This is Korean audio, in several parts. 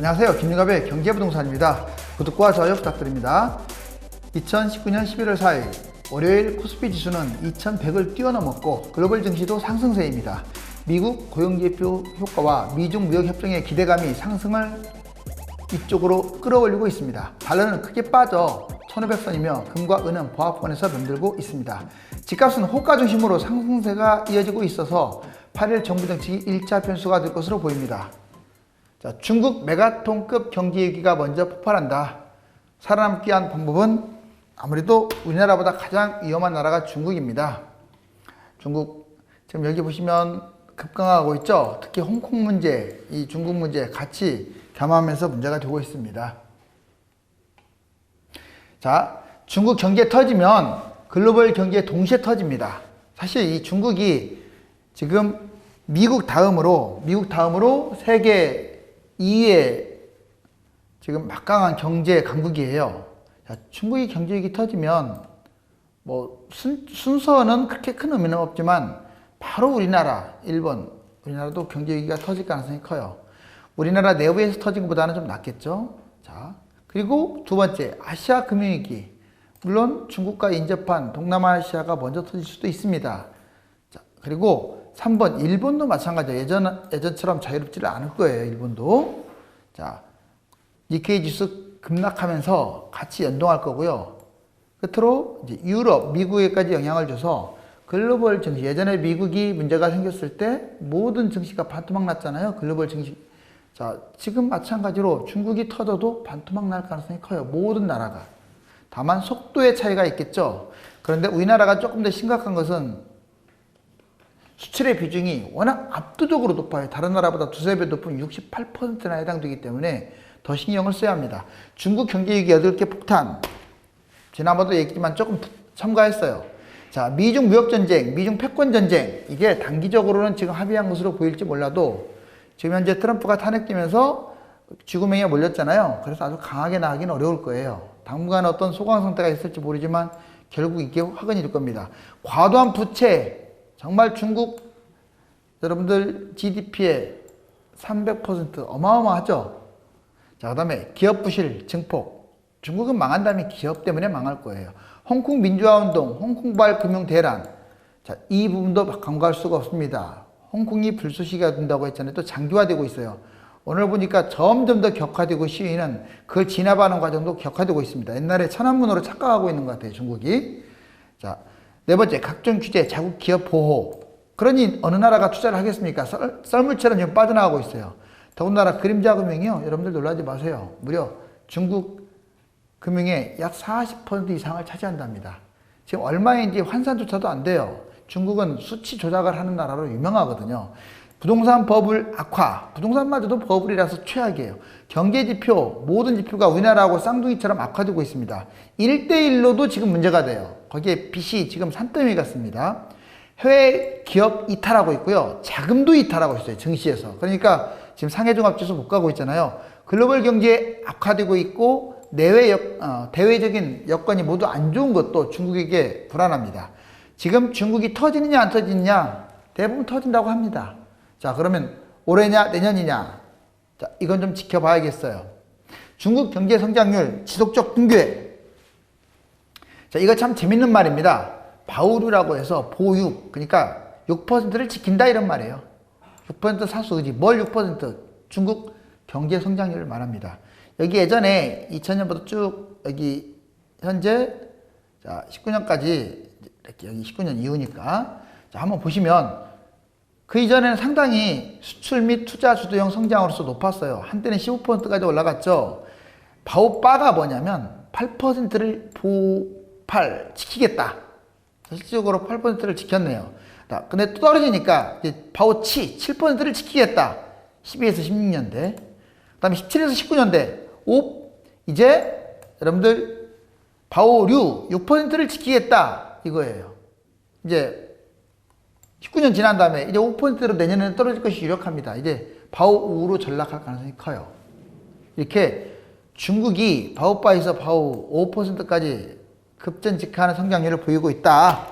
안녕하세요. 김유갑의 경제부동산입니다. 구독과 좋아요 부탁드립니다. 2019년 11월 4일 월요일 코스피 지수는 2100을 뛰어넘었고 글로벌 증시도 상승세입니다. 미국 고용지표 효과와 미중 무역협정의 기대감이 상승을 이쪽으로 끌어올리고 있습니다. 달러는 크게 빠져 1500선이며 금과 은은 보합권에서 맴돌고 있습니다. 집값은 호가 중심으로 상승세가 이어지고 있어서 8일 정부 정책이 1차 변수가 될 것으로 보입니다. 자, 중국 메가톤급 경기 위기가 먼저 폭발한다. 살아남기 위한 방법은 아무래도 우리나라보다 가장 위험한 나라가 중국입니다. 중국 지금 여기 보시면 급강하고 있죠. 특히 홍콩 문제, 이 중국 문제 같이 겸하면서 문제가 되고 있습니다. 자, 중국 경기에 터지면 글로벌 경기에 동시에 터집니다. 사실 이 중국이 지금 미국 다음으로 세계 2위의 지금 막강한 경제 강국이에요. 자, 중국이 경제위기 터지면 뭐 순서는 그렇게 큰 의미는 없지만 바로 우리나라, 일본, 우리나라도 경제위기가 터질 가능성이 커요. 우리나라 내부에서 터진 것보다는 좀 낫겠죠. 자, 그리고 두 번째, 아시아 금융위기. 물론 중국과 인접한 동남아시아가 먼저 터질 수도 있습니다. 자, 그리고 3번, 일본도 마찬가지예요. 예전처럼 자유롭지를 않을 거예요, 일본도. 자, 니케이 지수 급락하면서 같이 연동할 거고요. 끝으로 이제 유럽, 미국에까지 영향을 줘서 글로벌 증시, 예전에 미국이 문제가 생겼을 때 모든 증시가 반토막 났잖아요. 글로벌 증시. 자, 지금 마찬가지로 중국이 터져도 반토막 날 가능성이 커요. 모든 나라가. 다만 속도의 차이가 있겠죠. 그런데 우리나라가 조금 더 심각한 것은 수출의 비중이 워낙 압도적으로 높아요. 다른 나라보다 두세 배 높은 68%나 해당되기 때문에 더 신경을 써야 합니다. 중국 경제위기 8개 폭탄. 지난번도 얘기했지만 조금 첨가했어요. 자, 미중 무역전쟁, 미중 패권전쟁. 이게 단기적으로는 지금 합의한 것으로 보일지 몰라도 지금 현재 트럼프가 탄핵되면서 쥐구멍에 몰렸잖아요. 그래서 아주 강하게 나가기는 어려울 거예요. 당분간 어떤 소강 상태가 있을지 모르지만 결국 이게 화근이 될 겁니다. 과도한 부채. 정말 중국 여러분들 GDP의 300% 어마어마하죠. 자, 그 다음에 기업 부실 증폭. 중국은 망한 다음에 기업 때문에 망할 거예요. 홍콩 민주화운동, 홍콩발 금융 대란. 자, 이 부분도 간과할 수가 없습니다. 홍콩이 불쏘시개가 된다고 했잖아요. 또 장기화되고 있어요. 오늘 보니까 점점 더 격화되고 시위는 그걸 진압하는 과정도 격화되고 있습니다. 옛날에 천안문으로 착각하고 있는 것 같아요, 중국이. 자, 네 번째, 각종 규제, 자국 기업 보호. 그러니 어느 나라가 투자를 하겠습니까? 썰물처럼 지금 빠져나가고 있어요. 더군다나 그림자 금융이요. 여러분들 놀라지 마세요. 무려 중국 금융의 약 40% 이상을 차지한답니다. 지금 얼마인지 환산조차도 안 돼요. 중국은 수치 조작을 하는 나라로 유명하거든요. 부동산 버블 악화. 부동산마저도 버블이라서 최악이에요. 경제지표, 모든 지표가 우리나라하고 쌍둥이처럼 악화되고 있습니다. 1대1로도 지금 문제가 돼요. 거기에 빚이 지금 산더미 같습니다. 해외 기업 이탈하고 있고요. 자금도 이탈하고 있어요. 증시에서. 그러니까 지금 상해종합지수 못 가고 있잖아요. 글로벌 경제 악화되고 있고 대외적인 여건이 모두 안 좋은 것도 중국에게 불안합니다. 지금 중국이 터지느냐 안 터지느냐 대부분 터진다고 합니다. 자, 그러면 올해냐 내년이냐. 자, 이건 좀 지켜봐야겠어요. 중국 경제 성장률 지속적 붕괴. 자, 이거 참 재밌는 말입니다. 바오류라고 해서 보육, 그러니까 6%를 지킨다 이런 말이에요. 6% 사수의지, 뭘 6%? 중국 경제 성장률을 말합니다. 여기 예전에 2000년부터 쭉 여기 현재 자 19년까지 이렇게 여기 19년 이후니까 자 한번 보시면 그 이전에는 상당히 수출 및 투자 주도형 성장으로서 높았어요. 한때는 15%까지 올라갔죠. 바오빠가 뭐냐면 8%를 지키겠다. 실질적으로 8%를 지켰네요. 근데 또 떨어지니까 이제 바오치 7%를 지키겠다. 12에서 16년대. 그 다음에 17에서 19년대. 이제 여러분들 바오류 6%를 지키겠다. 이거예요. 이제 19년 지난 다음에 이제 5%로 내년에는 떨어질 것이 유력합니다. 이제 바오우로 전락할 가능성이 커요. 이렇게 중국이 바오바에서 바오 5%까지 급전직하는 성장률을 보이고 있다.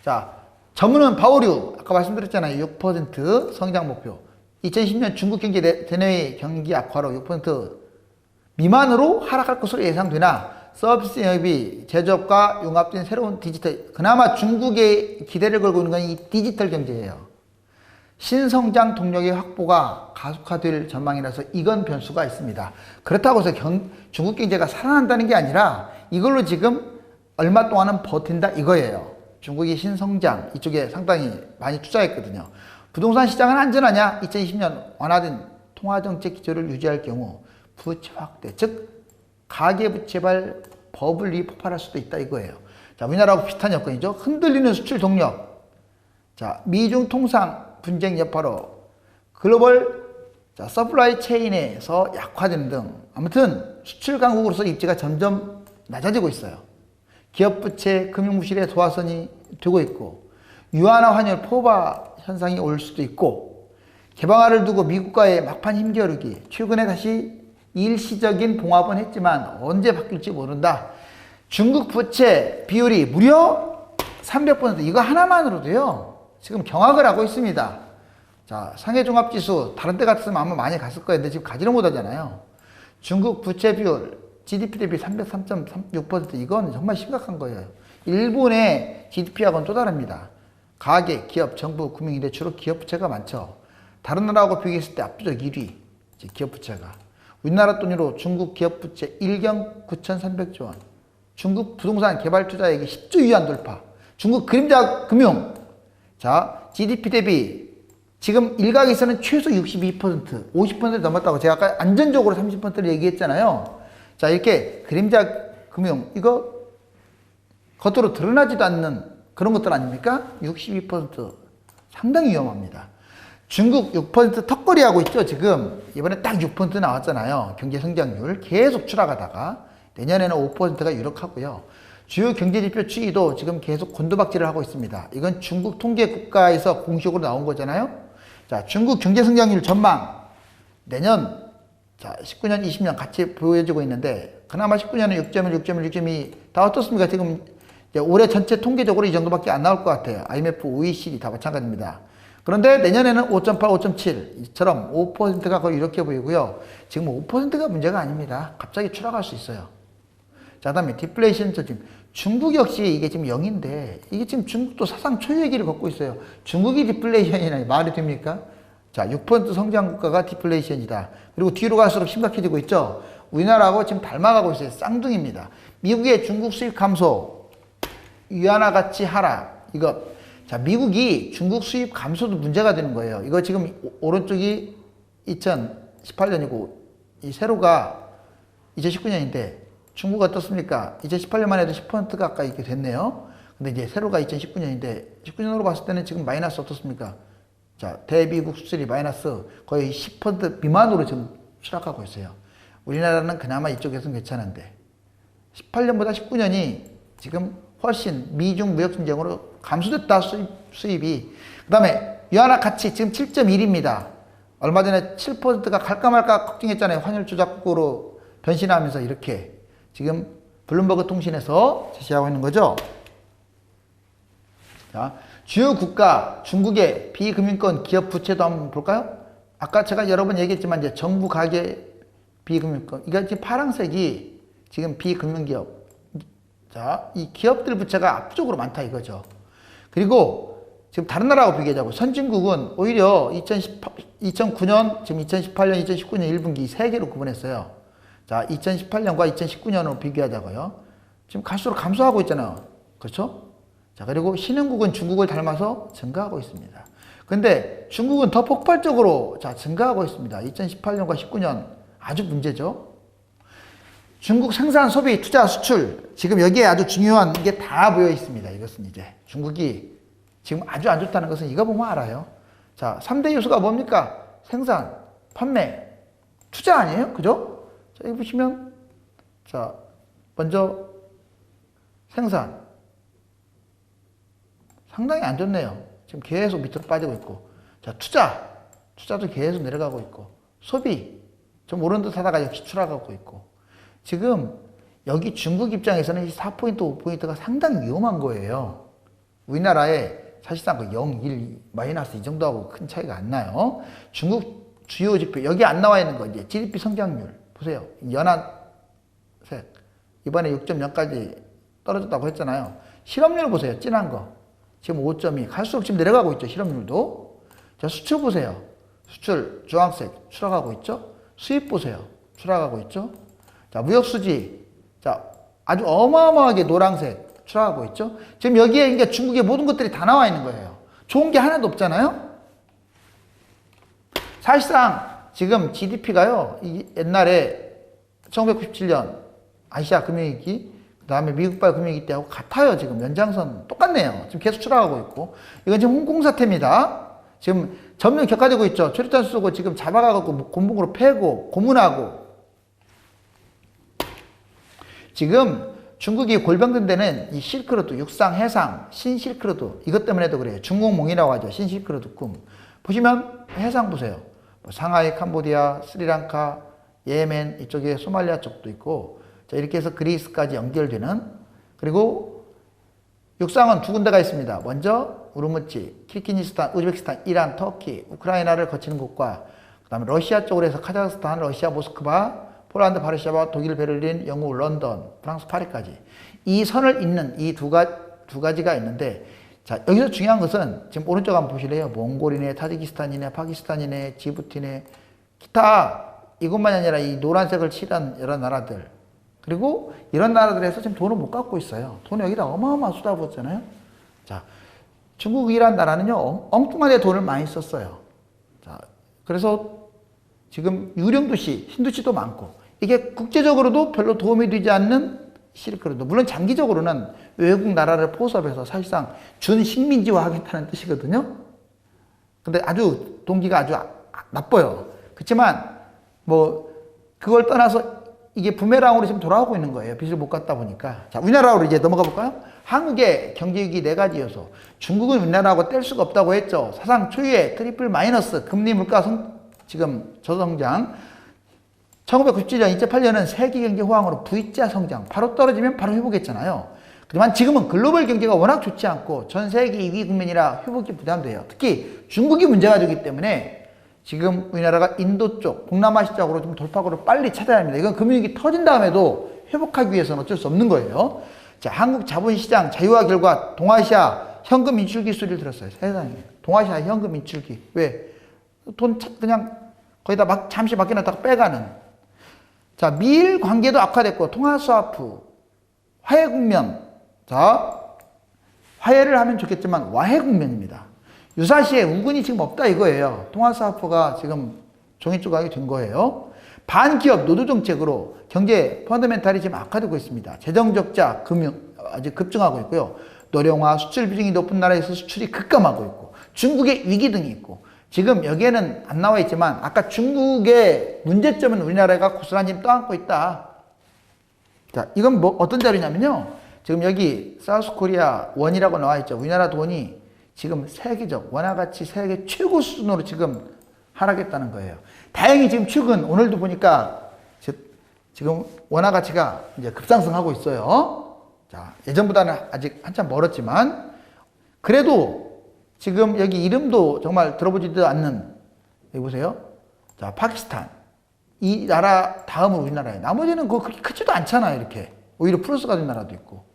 자, 전문은 바오류. 아까 말씀드렸잖아요. 6% 성장 목표. 2010년 중국 경기 대내외 경기 악화로 6% 미만으로 하락할 것으로 예상되나 서비스 영역이 제조업과 융합된 새로운 디지털, 그나마 중국의 기대를 걸고 있는 건 이 디지털 경제예요. 신성장 동력의 확보가 가속화될 전망이라서 이건 변수가 있습니다. 그렇다고 해서 중국 경제가 살아난다는 게 아니라 이걸로 지금 얼마 동안은 버틴다 이거예요. 중국이 신성장 이쪽에 상당히 많이 투자했거든요. 부동산 시장은 안전하냐? 2020년 완화된 통화정책 기조를 유지할 경우 부채 확대, 즉 가계부채발 버블이 폭발할 수도 있다 이거예요. 자, 우리나라하고 비슷한 여건이죠. 흔들리는 수출 동력. 자, 미중 통상 분쟁 여파로 글로벌 서플라이 체인에서 약화되는 등 아무튼 수출 강국으로서 입지가 점점 낮아지고 있어요. 기업 부채, 금융 부실의 도화선이 되고 있고 유한화 환율 포바 현상이 올 수도 있고 개방화를 두고 미국과의 막판 힘겨루기 최근에 다시 일시적인 봉합은 했지만 언제 바뀔지 모른다. 중국 부채 비율이 무려 300% 이거 하나만으로도요 지금 경악을 하고 있습니다. 자, 상해종합지수 다른 때 같았으면 아마 많이 갔을 거예요. 근데 지금 가지를 못하잖아요. 중국 부채 비율 GDP 대비 303.36% 이건 정말 심각한 거예요. 일본의 GDP하고는 또 다릅니다. 가계, 기업, 정부, 금융인데 주로 기업 부채가 많죠. 다른 나라하고 비교했을 때 압도적 1위 기업 부채가. 우리나라 돈으로 중국 기업 부채 1경 9,300조 원. 중국 부동산 개발 투자액이 10조 위안 돌파. 중국 그림자 금융. 자, GDP 대비 지금 일각에서는 최소 62%, 50% 넘었다고 제가 아까 안전적으로 30%를 얘기했잖아요. 자, 이렇게 그림자 금융, 이거 겉으로 드러나지도 않는 그런 것들 아닙니까? 62% 상당히 위험합니다. 중국 6% 턱걸이 하고 있죠, 지금. 이번에 딱 6% 나왔잖아요. 경제 성장률 계속 추락하다가 내년에는 5%가 유력하고요. 주요 경제지표 추이도 지금 계속 곤두박질을 하고 있습니다. 이건 중국 통계국가에서 공식으로 나온 거잖아요. 자, 중국 경제 성장률 전망 내년 자 19년, 20년 같이 보여지고 있는데 그나마 19년은 6.1, 6.1, 6.2 다 어떻습니까? 지금 이제 올해 전체 통계적으로 이 정도밖에 안 나올 것 같아요. IMF, OECD 다 마찬가지입니다. 그런데 내년에는 5.8, 5.7처럼 5%가 거의 이렇게 보이고요. 지금 5%가 문제가 아닙니다. 갑자기 추락할 수 있어요. 자, 그다음에 디플레이션 지금 중국 역시 이게 지금 0인데 이게 지금 중국도 사상 초유의기를 걷고 있어요. 중국이 디플레이션이나 말이 됩니까? 자, 6% 성장 국가가 디플레이션이다. 그리고 뒤로 갈수록 심각해지고 있죠. 우리나라하고 지금 닮아가고 있어요. 쌍둥이입니다. 미국의 중국 수입 감소, 위안화 가치 하락. 이거 자, 미국이 중국 수입 감소도 문제가 되는 거예요. 이거 지금 오른쪽이 2018년이고 이 세로가 2019년인데 중국 어떻습니까? 2018년만 해도 10% 가까이 이렇게 됐네요. 근데 이제 세로가 2019년인데 19년으로 봤을 때는 지금 마이너스 어떻습니까? 자, 대미국 수출이 마이너스 거의 10% 미만으로 지금 추락하고 있어요. 우리나라는 그나마 이쪽에서는 괜찮은데 18년보다 19년이 지금 훨씬 미중 무역 전쟁으로 감소됐다 수입이. 그 다음에 위안화 가치 지금 7.1입니다. 얼마 전에 7%가 갈까 말까 걱정했잖아요. 환율 조작국으로 변신하면서 이렇게 지금 블룸버그 통신에서 제시하고 있는 거죠. 자, 주요 국가 중국의 비금융권 기업 부채도 한번 볼까요? 아까 제가 여러 번 얘기했지만 이제 정부 가계 비금융권 이게 지금 파란색이 지금 비금융기업. 자, 이 기업들 부채가 압도적으로 많다 이거죠. 그리고 지금 다른 나라하고 비교하자고 선진국은 오히려 2009년 지금 2018년 2019년 1분기 이 세 개로 구분했어요. 자, 2018년과 2019년으로 비교하자고요. 지금 갈수록 감소하고 있잖아요. 그렇죠? 자, 그리고 신흥국은 중국을 닮아서 증가하고 있습니다. 근데 중국은 더 폭발적으로 자, 증가하고 있습니다. 2018년과 19년 아주 문제죠. 중국 생산, 소비, 투자, 수출 지금 여기에 아주 중요한 게 다 모여 있습니다. 이것은 이제 중국이 지금 아주 안 좋다는 것은 이거 보면 알아요. 자, 3대 요소가 뭡니까? 생산, 판매, 투자 아니에요? 그죠? 자, 여기 보시면, 자, 먼저 생산. 상당히 안 좋네요. 지금 계속 밑으로 빠지고 있고. 자, 투자도 계속 내려가고 있고. 소비, 좀 오른 듯 하다가 역시 추락하고 있고. 지금 여기 중국 입장에서는 이 4포인트, 5포인트가 상당히 위험한 거예요. 우리나라에 사실상 그 0, 1, 마이너스 이 정도하고 큰 차이가 안 나요. 중국 주요 지표, 여기 안 나와 있는 거, 이제 GDP 성장률. 보세요. 연한 색. 이번에 6.0까지 떨어졌다고 했잖아요. 실업률 보세요. 진한 거. 지금 5.2. 갈수록 지금 내려가고 있죠. 실업률도. 자, 수출 보세요. 수출 주황색 추락하고 있죠. 수입 보세요. 추락하고 있죠. 자, 무역수지. 자, 아주 어마어마하게 노란색 추락하고 있죠. 지금 여기에 그러니까 중국의 모든 것들이 다 나와 있는 거예요. 좋은 게 하나도 없잖아요. 사실상 지금 GDP가요. 옛날에 1997년 아시아 금융위기, 그 다음에 미국발 금융위기 때하고 같아요. 지금 연장선 똑같네요. 지금 계속 추락하고 있고. 이건 지금 홍콩 사태입니다. 지금 전면 격화되고 있죠. 최루탄 쏘고 지금 잡아가고 곤봉으로 패고 고문하고. 지금 중국이 골병든 데는 이 실크로드, 육상, 해상, 신실크로드 이것 때문에도 그래요. 중국몽이라고 하죠. 신실크로드 꿈. 보시면 해상 보세요. 뭐 상하이, 캄보디아, 스리랑카, 예멘 이쪽에 소말리아 쪽도 있고 자, 이렇게 해서 그리스까지 연결되는 그리고 육상은 두 군데가 있습니다. 먼저 우르무치, 키르기즈스탄, 우즈베키스탄, 이란, 터키, 우크라이나를 거치는 곳과 그 다음에 러시아 쪽으로 해서 카자흐스탄, 러시아, 모스크바, 폴란드, 바르샤바, 독일, 베를린, 영국, 런던, 프랑스, 파리까지 이 선을 잇는 이 두 가지가 있는데 자, 여기서 중요한 것은 지금 오른쪽 한번 보실래요? 몽골이네, 타지키스탄이네, 파키스탄이네, 지부티네, 기타 이것만이 아니라 이 노란색을 칠한 여러 나라들 그리고 이런 나라들에서 지금 돈을 못 갖고 있어요. 돈을 여기다 어마어마하게 쏟아부었잖아요. 자, 중국이란 나라는요, 엉뚱하게 돈을 많이 썼어요. 자, 그래서 지금 유령 도시, 신도시도 많고 이게 국제적으로도 별로 도움이 되지 않는 실크로드. 물론 장기적으로는 외국 나라를 포섭해서 사실상 준식민지화 하겠다는 뜻이거든요. 근데 아주 동기가 아주 나빠요. 그렇지만 뭐 그걸 떠나서 이게 부메랑으로 지금 돌아오고 있는 거예요. 빚을 못 갚다 보니까. 자, 우리나라로 이제 넘어가 볼까요? 한국의 경제위기 네 가지 요소. 중국은 우리나라하고 뗄 수가 없다고 했죠. 사상 초유의 트리플 마이너스 금리 물가 지금 저성장. 1997년, 2008년은 세계 경제 호황으로 V자 성장. 바로 떨어지면 바로 회복했잖아요. 하지만 지금은 글로벌 경제가 워낙 좋지 않고 전 세계 2위 국면이라 회복이 부담돼요. 특히 중국이 문제가 되기 때문에 지금 우리나라가 인도 쪽, 동남아시아 쪽으로 좀 돌파구를 빨리 찾아야 합니다. 이건 금융위기 터진 다음에도 회복하기 위해서는 어쩔 수 없는 거예요. 자, 한국 자본시장 자유화 결과 동아시아 현금 인출기 소리를 들었어요. 세상에. 동아시아 현금 인출기. 왜? 돈 그냥 거기다 막 잠시 맡겨놨다가 빼가는. 자, 미일 관계도 악화됐고 통화스와프, 화해 국면. 자, 화해를 하면 좋겠지만 와해 국면입니다. 유사시에 우군이 지금 없다 이거예요. 통화스와프가 지금 종이 조각이 된 거예요. 반기업 노조정책으로 경제 펀더멘탈이 지금 악화되고 있습니다. 재정적자 금융 아직 급증하고 있고요. 노령화, 수출 비중이 높은 나라에서 수출이 급감하고 있고 중국의 위기 등이 있고 지금 여기에는 안 나와 있지만 아까 중국의 문제점은 우리나라가 고스란히 떠안고 있다. 자, 이건 뭐 어떤 자료냐면요. 지금 여기 사우스코리아 원이라고 나와 있죠. 우리나라 돈이 지금 세계적 원화가치 세계 최고 수준으로 지금 하락했다는 거예요. 다행히 지금 최근 오늘도 보니까 지금 원화가치가 이제 급상승하고 있어요. 자, 예전보다는 아직 한참 멀었지만 그래도 지금 여기 이름도 정말 들어보지도 않는 여기 보세요. 자, 파키스탄 이 나라 다음은 우리나라예요. 나머지는 그렇게 크지도 않잖아요. 이렇게 오히려 플러스가 된 나라도 있고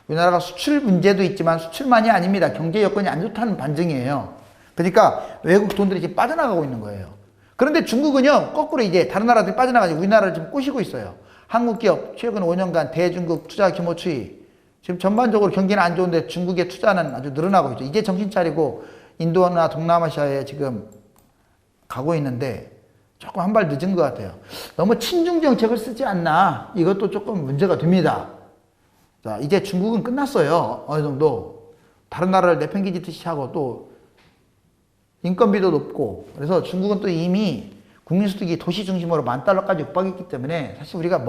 우리나라가 수출 문제도 있지만 수출만이 아닙니다. 경제 여건이 안 좋다는 반증이에요. 그러니까 외국 돈들이 지금 빠져나가고 있는 거예요. 그런데 중국은요 거꾸로 이제 다른 나라들이 빠져나가지고 우리나라를 지금 꼬시고 있어요. 한국 기업 최근 5년간 대중국 투자 규모 추이 지금 전반적으로 경기는 안 좋은데 중국의 투자는 아주 늘어나고 있죠. 이제 정신 차리고 인도나 동남아시아에 지금 가고 있는데 조금 한 발 늦은 것 같아요. 너무 친중 정책을 쓰지 않나 이것도 조금 문제가 됩니다. 자, 이제 중국은 끝났어요. 어느 정도 다른 나라를 내팽개치듯이 하고 또 인건비도 높고 그래서 중국은 또 이미 국민소득이 도시 중심으로 10,000달러까지 육박했기 때문에 사실 우리가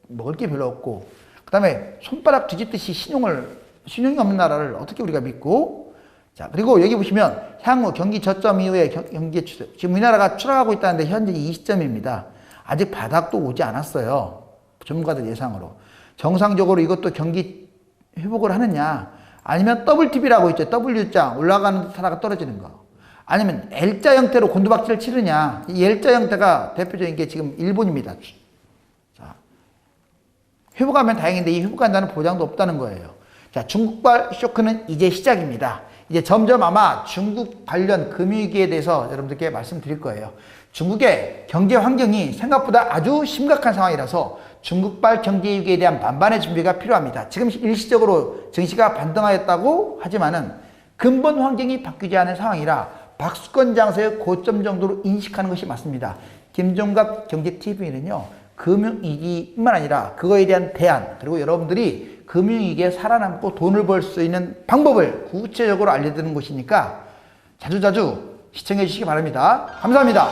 먹을 게 별로 없고 그 다음에 손바닥 뒤집듯이 신용이 없는 나라를 어떻게 우리가 믿고 자, 그리고 여기 보시면 향후 경기 저점 이후에 경기 추세 지금 우리나라가 추락하고 있다는데 현재 20점입니다. 아직 바닥도 오지 않았어요. 전문가들 예상으로. 정상적으로 이것도 경기 회복을 하느냐 아니면 WTB라고 있죠. W자 올라가는 듯 하다가 떨어지는 거 아니면 L자 형태로 곤두박질을 치느냐 이 L자 형태가 대표적인 게 지금 일본입니다. 회복하면 다행인데 이 회복한다는 보장도 없다는 거예요. 자, 중국발 쇼크는 이제 시작입니다. 이제 점점 아마 중국 관련 금융위기에 대해서 여러분들께 말씀드릴 거예요. 중국의 경제 환경이 생각보다 아주 심각한 상황이라서 중국발 경제위기에 대한 만반의 준비가 필요합니다. 지금 일시적으로 증시가 반등하였다고 하지만은 근본 환경이 바뀌지 않은 상황이라 박수권 장세의 고점 정도로 인식하는 것이 맞습니다. 김종갑 경제TV는요, 금융위기뿐만 아니라 그거에 대한 대안, 그리고 여러분들이 금융위기에 살아남고 돈을 벌 수 있는 방법을 구체적으로 알려드리는 곳이니까 자주자주 시청해 주시기 바랍니다. 감사합니다.